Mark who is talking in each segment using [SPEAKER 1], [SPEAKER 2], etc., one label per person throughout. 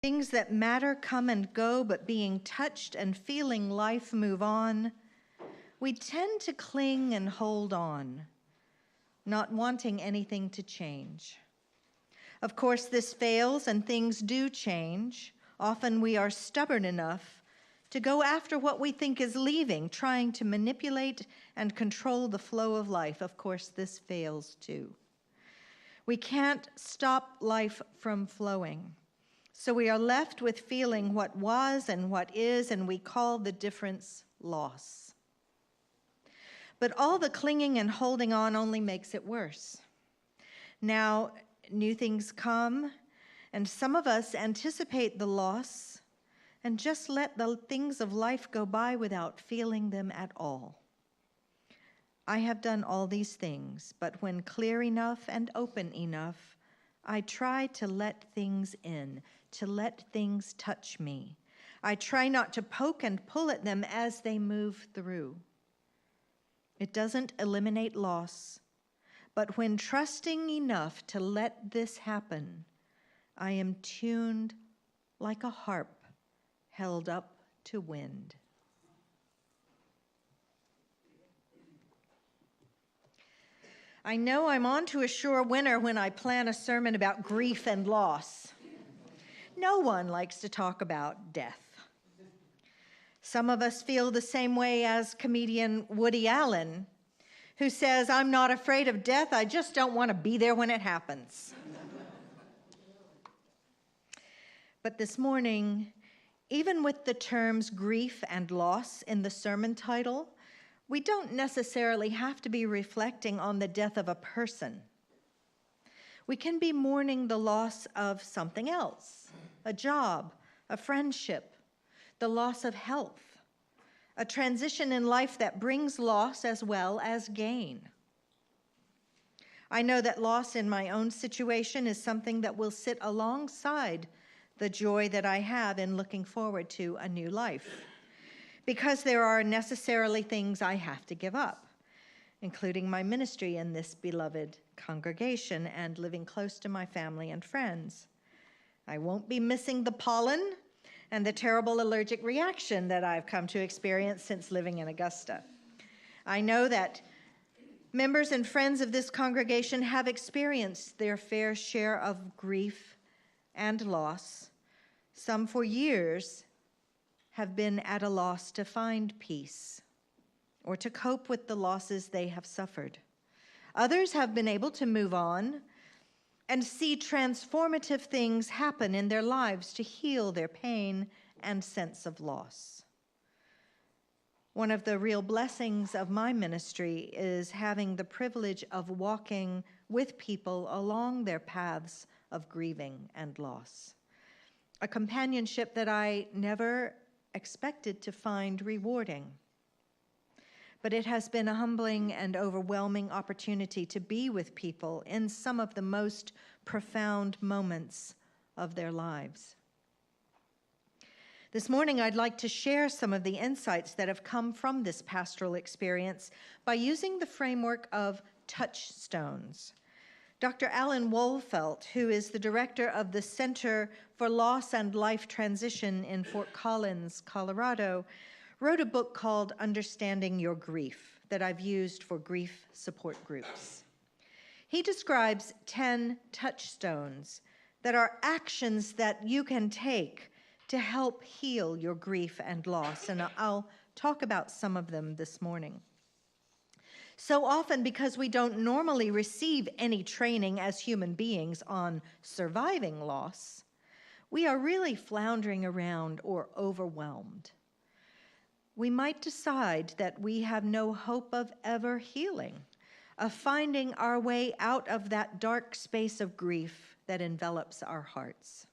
[SPEAKER 1] Things that matter come and go, but being touched and feeling life move on, we tend to cling and hold on, not wanting anything to change. Of course, this fails and things do change. Often we are stubborn enough to go after what we think is leaving, trying to manipulate and control the flow of life. Of course, this fails too. We can't stop life from flowing. So we are left with feeling what was and what is, and we call the difference loss. But all the clinging and holding on only makes it worse. Now, new things come, and some of us anticipate the loss and just let the things of life go by without feeling them at all. I have done all these things, but when clear enough and open enough, I try to let things in, to let things touch me. I try not to poke and pull at them as they move through. It doesn't eliminate loss, but when trusting enough to let this happen, I am tuned like a harp held up to wind. I know I'm on to a sure winner when I plan a sermon about grief and loss. No one likes to talk about death. Some of us feel the same way as comedian Woody Allen, who says, "I'm not afraid of death, I just don't want to be there when it happens." But this morning, even with the terms grief and loss in the sermon title, we don't necessarily have to be reflecting on the death of a person. We can be mourning the loss of something else, a job, a friendship, the loss of health, a transition in life that brings loss as well as gain. I know that loss in my own situation is something that will sit alongside the joy that I have in looking forward to a new life, because there are necessarily things I have to give up, including my ministry in this beloved congregation and living close to my family and friends. I won't be missing the pollen and the terrible allergic reaction that I've come to experience since living in Augusta. I know that members and friends of this congregation have experienced their fair share of grief and loss. Some for years have been at a loss to find peace or to cope with the losses they have suffered. Others have been able to move on and see transformative things happen in their lives to heal their pain and sense of loss. One of the real blessings of my ministry is having the privilege of walking with people along their paths of grieving and loss. A companionship that I never expected to find rewarding. But it has been a humbling and overwhelming opportunity to be with people in some of the most profound moments of their lives. This morning, I'd like to share some of the insights that have come from this pastoral experience by using the framework of touchstones. Dr. Alan Wohlfelt, who is the director of the Center for Loss and Life Transition in Fort Collins, Colorado, wrote a book called Understanding Your Grief that I've used for grief support groups. He describes 10 touchstones that are actions that you can take to help heal your grief and loss, and I'll talk about some of them this morning. So often, because we don't normally receive any training as human beings on surviving loss, we are really floundering around or overwhelmed. We might decide that we have no hope of ever healing, of finding our way out of that dark space of grief that envelops our hearts.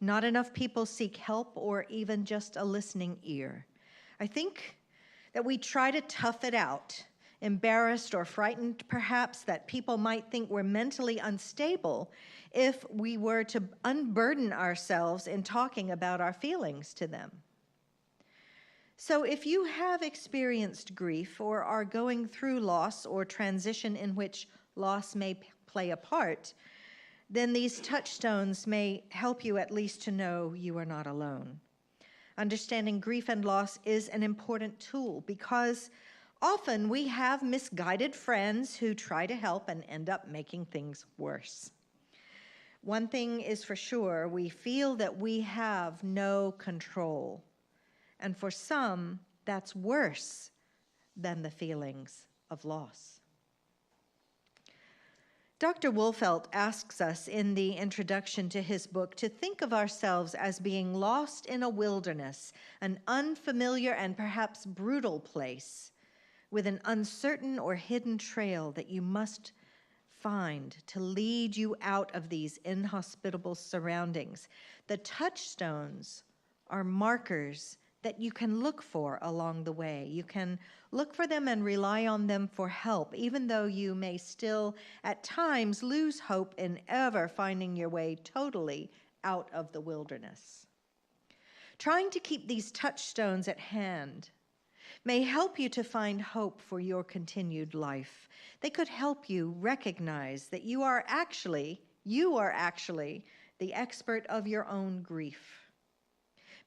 [SPEAKER 1] Not enough people seek help or even just a listening ear. I think that we try to tough it out, embarrassed or frightened perhaps that people might think we're mentally unstable if we were to unburden ourselves in talking about our feelings to them. So if you have experienced grief or are going through loss or transition in which loss may play a part, then these touchstones may help you at least to know you are not alone. Understanding grief and loss is an important tool because often we have misguided friends who try to help and end up making things worse. One thing is for sure, we feel that we have no control. And for some, that's worse than the feelings of loss. Dr. Wolfelt asks us in the introduction to his book to think of ourselves as being lost in a wilderness, an unfamiliar and perhaps brutal place, with an uncertain or hidden trail that you must find to lead you out of these inhospitable surroundings. The touchstones are markers that you can look for along the way. You can look for them and rely on them for help, even though you may still at times lose hope in ever finding your way totally out of the wilderness. Trying to keep these touchstones at hand may help you to find hope for your continued life. They could help you recognize that you are actually the expert of your own grief.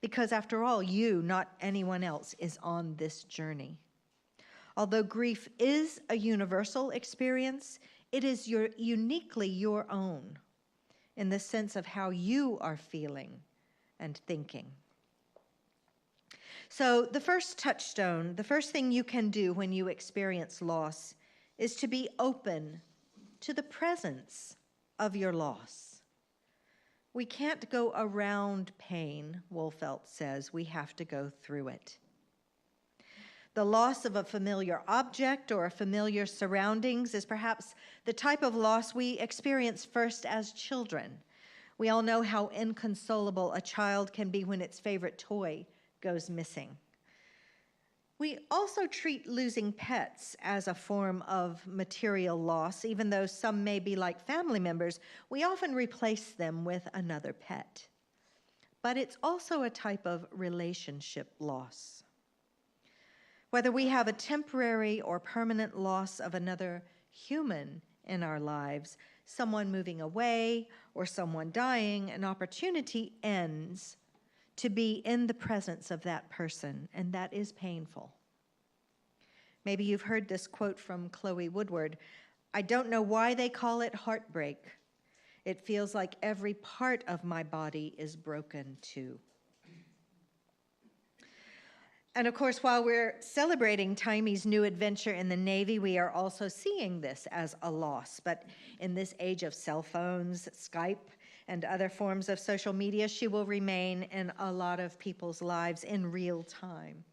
[SPEAKER 1] Because after all, you, not anyone else, is on this journey. Although grief is a universal experience, it is uniquely your own in the sense of how you are feeling and thinking. So the first touchstone, the first thing you can do when you experience loss is to be open to the presence of your loss. We can't go around pain, Wolfelt says. We have to go through it. The loss of a familiar object or a familiar surroundings is perhaps the type of loss we experience first as children. We all know how inconsolable a child can be when its favorite toy goes missing. We also treat losing pets as a form of material loss. Even though some may be like family members, we often replace them with another pet. But it's also a type of relationship loss. Whether we have a temporary or permanent loss of another human in our lives, someone moving away or someone dying, an opportunity ends to be in the presence of that person, and that is painful. Maybe you've heard this quote from Chloe Woodward. I don't know why they call it heartbreak. It feels like every part of my body is broken too. And of course, while we're celebrating Taimi's new adventure in the Navy, we are also seeing this as a loss. But in this age of cell phones, Skype, and other forms of social media, she will remain in a lot of people's lives in real time.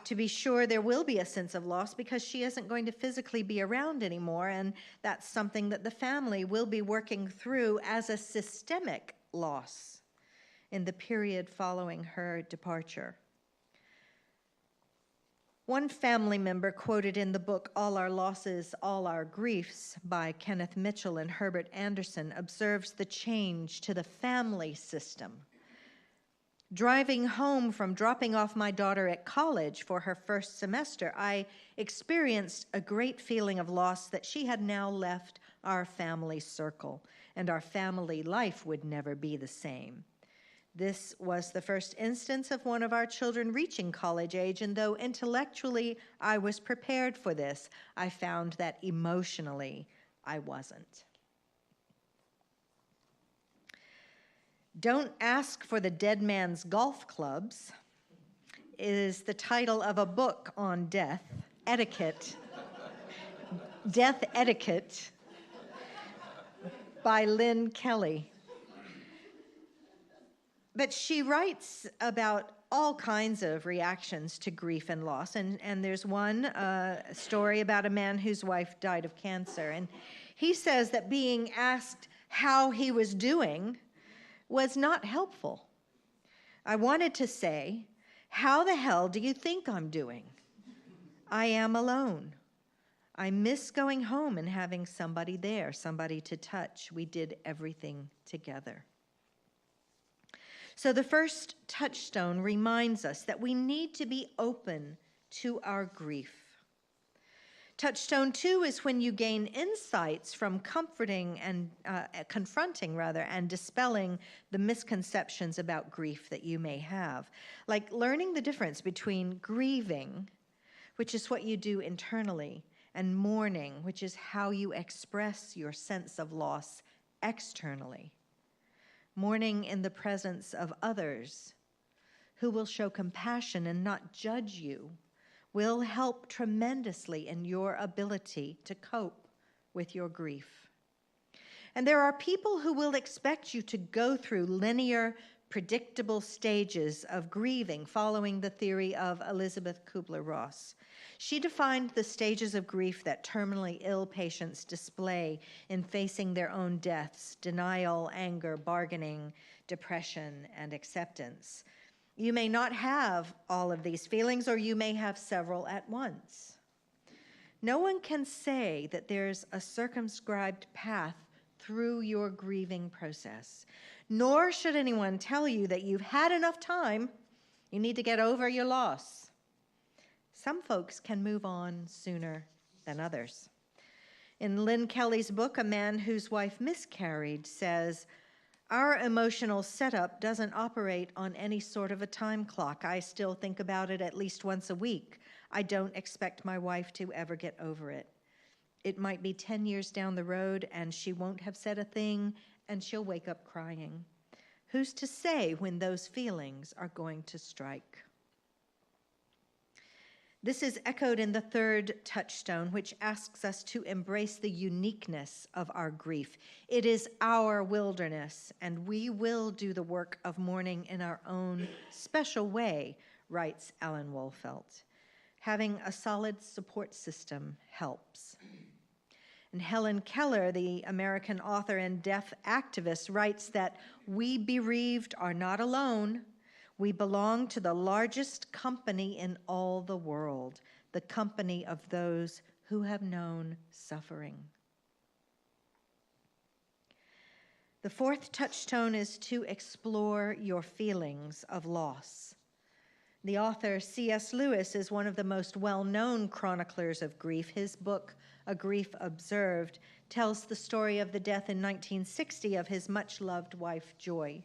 [SPEAKER 1] To be sure, there will be a sense of loss because she isn't going to physically be around anymore, and that's something that the family will be working through as a systemic loss in the period following her departure. One family member quoted in the book All Our Losses, All Our Griefs by Kenneth Mitchell and Herbert Anderson observes the change to the family system. Driving home from dropping off my daughter at college for her first semester, I experienced a great feeling of loss that she had now left our family circle, and our family life would never be the same. This was the first instance of one of our children reaching college age, and though intellectually I was prepared for this, I found that emotionally I wasn't. Don't Ask for the Dead Man's Golf Clubs is the title of a book on death etiquette by Lynn Kelly. But she writes about all kinds of reactions to grief and loss. And there's one story about a man whose wife died of cancer. And he says that being asked how he was doing was not helpful. I wanted to say, how the hell do you think I'm doing? I am alone. I miss going home and having somebody there, somebody to touch. We did everything together. So the first touchstone reminds us that we need to be open to our grief. Touchstone 2 is when you gain insights from confronting and dispelling the misconceptions about grief that you may have, like learning the difference between grieving, which is what you do internally, and mourning, which is how you express your sense of loss externally. Mourning in the presence of others who will show compassion and not judge you will help tremendously in your ability to cope with your grief. And there are people who will expect you to go through linear, predictable stages of grieving, following the theory of Elizabeth Kubler-Ross. She defined the stages of grief that terminally ill patients display in facing their own deaths: denial, anger, bargaining, depression, and acceptance. You may not have all of these feelings, or you may have several at once. No one can say that there's a circumscribed path through your grieving process, nor should anyone tell you that you've had enough time, you need to get over your loss. Some folks can move on sooner than others. In Lynn Kelly's book, A Man Whose Wife Miscarried, says, "Our emotional setup doesn't operate on any sort of a time clock. I still think about it at least once a week. I don't expect my wife to ever get over it. It might be 10 years down the road and she won't have said a thing and she'll wake up crying. Who's to say when those feelings are going to strike?" This is echoed in the third touchstone, which asks us to embrace the uniqueness of our grief. It is our wilderness, and we will do the work of mourning in our own special way, writes Alan Wolfelt. Having a solid support system helps. And Helen Keller, the American author and deaf activist, writes that we bereaved are not alone. We belong to the largest company in all the world, the company of those who have known suffering. The fourth touchstone is to explore your feelings of loss. The author C.S. Lewis is one of the most well-known chroniclers of grief. His book, A Grief Observed, tells the story of the death in 1960 of his much-loved wife, Joy.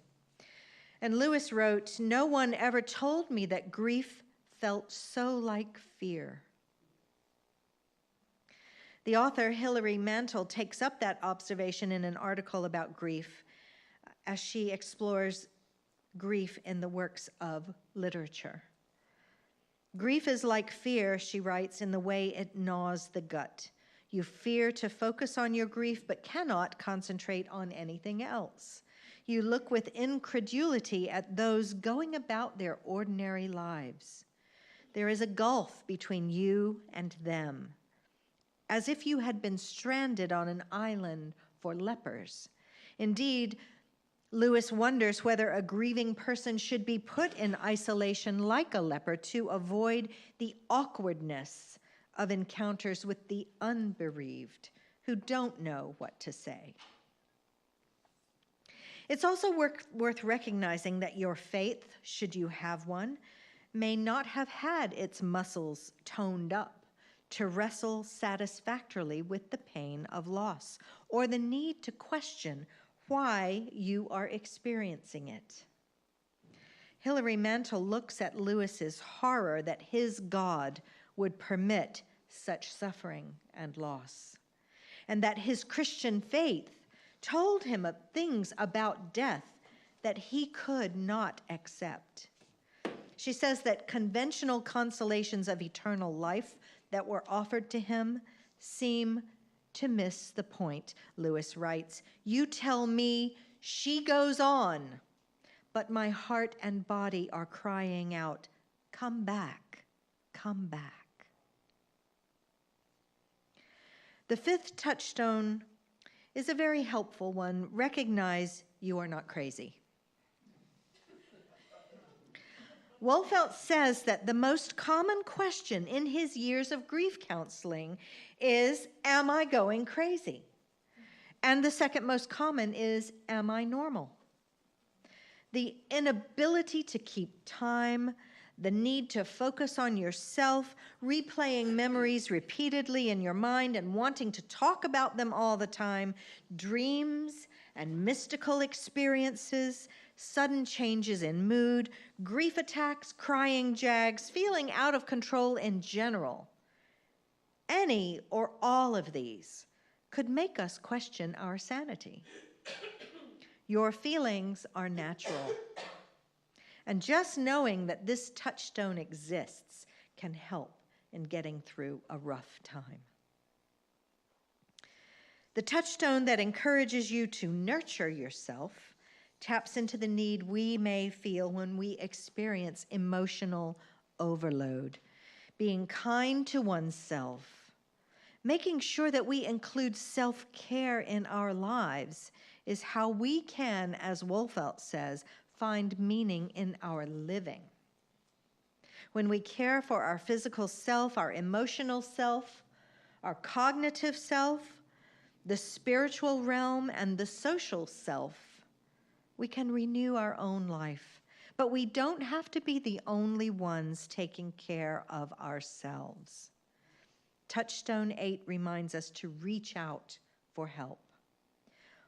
[SPEAKER 1] And Lewis wrote, "No one ever told me that grief felt so like fear." The author, Hilary Mantel, takes up that observation in an article about grief as she explores grief in the works of literature. "Grief is like fear," she writes, "in the way it gnaws the gut. You fear to focus on your grief, but cannot concentrate on anything else. You look with incredulity at those going about their ordinary lives. There is a gulf between you and them, as if you had been stranded on an island for lepers. Indeed, Lewis wonders whether a grieving person should be put in isolation like a leper to avoid the awkwardness of encounters with the unbereaved who don't know what to say." It's also worth recognizing that your faith, should you have one, may not have had its muscles toned up to wrestle satisfactorily with the pain of loss or the need to question why you are experiencing it. Hilary Mantel looks at Lewis's horror that his God would permit such suffering and loss, and that his Christian faith told him of things about death that he could not accept. She says that conventional consolations of eternal life that were offered to him seem to miss the point. Lewis writes, "You tell me she goes on, but my heart and body are crying out, 'Come back, come back.'" The fifth touchstone is a very helpful one. Recognize you are not crazy. Wolfelt says that the most common question in his years of grief counseling is, "Am I going crazy?" And the second most common is, "Am I normal?" The inability to keep time, the need to focus on yourself, replaying memories repeatedly in your mind and wanting to talk about them all the time, dreams and mystical experiences, sudden changes in mood, grief attacks, crying jags, feeling out of control in general. Any or all of these could make us question our sanity. Your feelings are natural. And just knowing that this touchstone exists can help in getting through a rough time. The touchstone that encourages you to nurture yourself taps into the need we may feel when we experience emotional overload. Being kind to oneself, making sure that we include self-care in our lives is how we can, as Wolfelt says, find meaning in our living. When we care for our physical self, our emotional self, our cognitive self, the spiritual realm, and the social self, we can renew our own life. But we don't have to be the only ones taking care of ourselves. Touchstone 8 reminds us to reach out for help.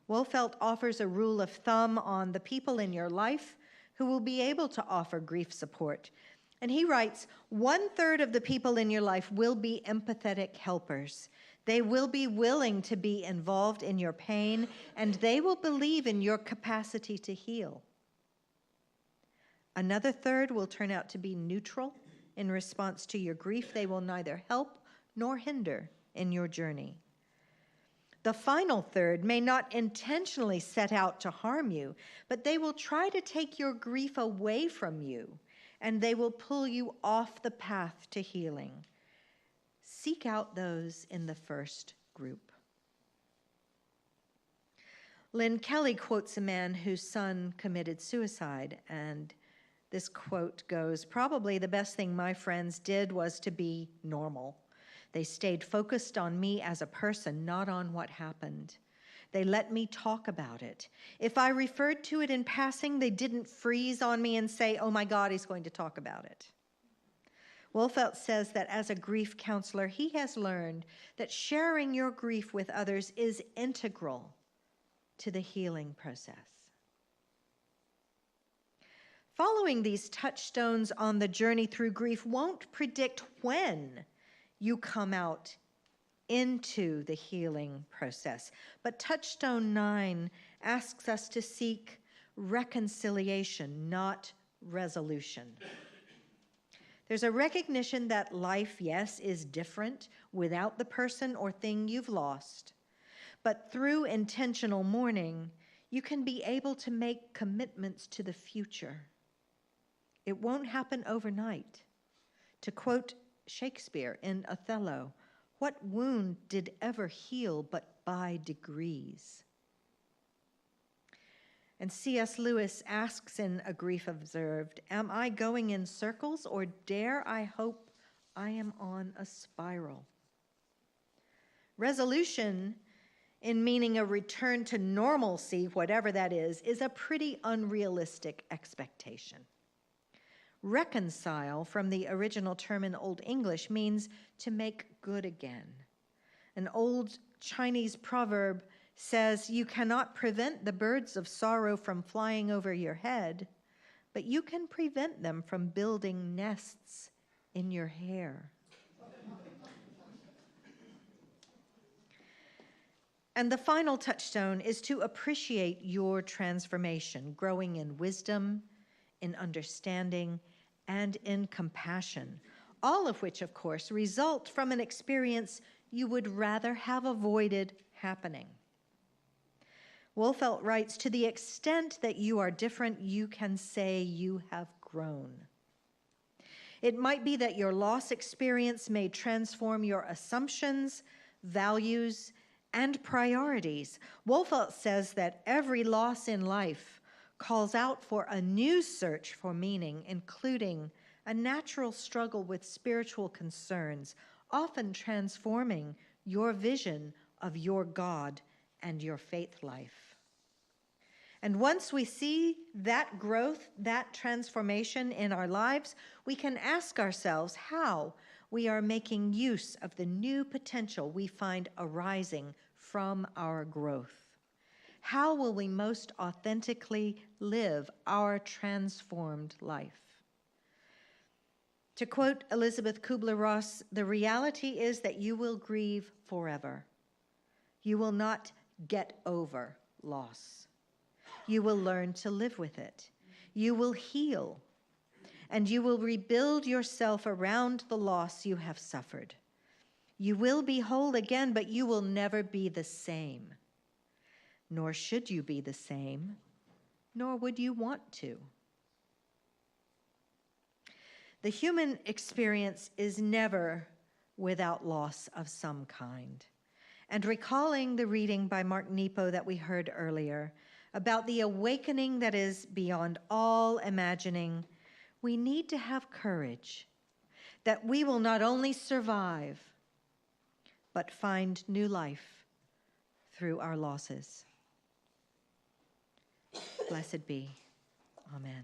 [SPEAKER 1] Wolfelt offers a rule of thumb on the people in your life who will be able to offer grief support. And he writes, 1/3 of the people in your life will be empathetic helpers. They will be willing to be involved in your pain, and they will believe in your capacity to heal. Another 1/3 will turn out to be neutral in response to your grief. They will neither help nor hinder in your journey. The final 1/3 may not intentionally set out to harm you, but they will try to take your grief away from you, and they will pull you off the path to healing. Seek out those in the first group. Lynn Kelly quotes a man whose son committed suicide, and this quote goes, "Probably the best thing my friends did was to be normal. They stayed focused on me as a person, not on what happened. They let me talk about it. If I referred to it in passing, they didn't freeze on me and say, 'Oh my God, he's going to talk about it.'" Wolfelt says that as a grief counselor, he has learned that sharing your grief with others is integral to the healing process. Following these touchstones on the journey through grief won't predict when you come out into the healing process. But touchstone 9 asks us to seek reconciliation, not resolution. There's a recognition that life, yes, is different without the person or thing you've lost. But through intentional mourning, you can be able to make commitments to the future. It won't happen overnight. To quote Shakespeare in Othello, "What wound did ever heal but by degrees?" And C.S. Lewis asks in A Grief Observed, "Am I going in circles, or dare I hope I am on a spiral?" Resolution, in meaning a return to normalcy, whatever that is a pretty unrealistic expectation. Reconcile, from the original term in Old English, means to make good again. An old Chinese proverb says, "You cannot prevent the birds of sorrow from flying over your head, but you can prevent them from building nests in your hair." And the final touchstone is to appreciate your transformation, growing in wisdom, in understanding, and in compassion, all of which, of course, result from an experience you would rather have avoided happening. Wolfelt writes, "To the extent that you are different, you can say you have grown." It might be that your loss experience may transform your assumptions, values, and priorities. Wolfelt says that every loss in life calls out for a new search for meaning, including a natural struggle with spiritual concerns, often transforming your vision of your God and your faith life. And once we see that growth, that transformation in our lives, we can ask ourselves how we are making use of the new potential we find arising from our growth. How will we most authentically live our transformed life? To quote Elizabeth Kubler-Ross, the reality is that you will grieve forever. You will not get over loss. You will learn to live with it. You will heal, and you will rebuild yourself around the loss you have suffered. You will be whole again, but you will never be the same. Nor should you be the same, nor would you want to. The human experience is never without loss of some kind. And recalling the reading by Mark Nepo that we heard earlier about the awakening that is beyond all imagining, we need to have courage that we will not only survive, but find new life through our losses. Blessed be. Amen.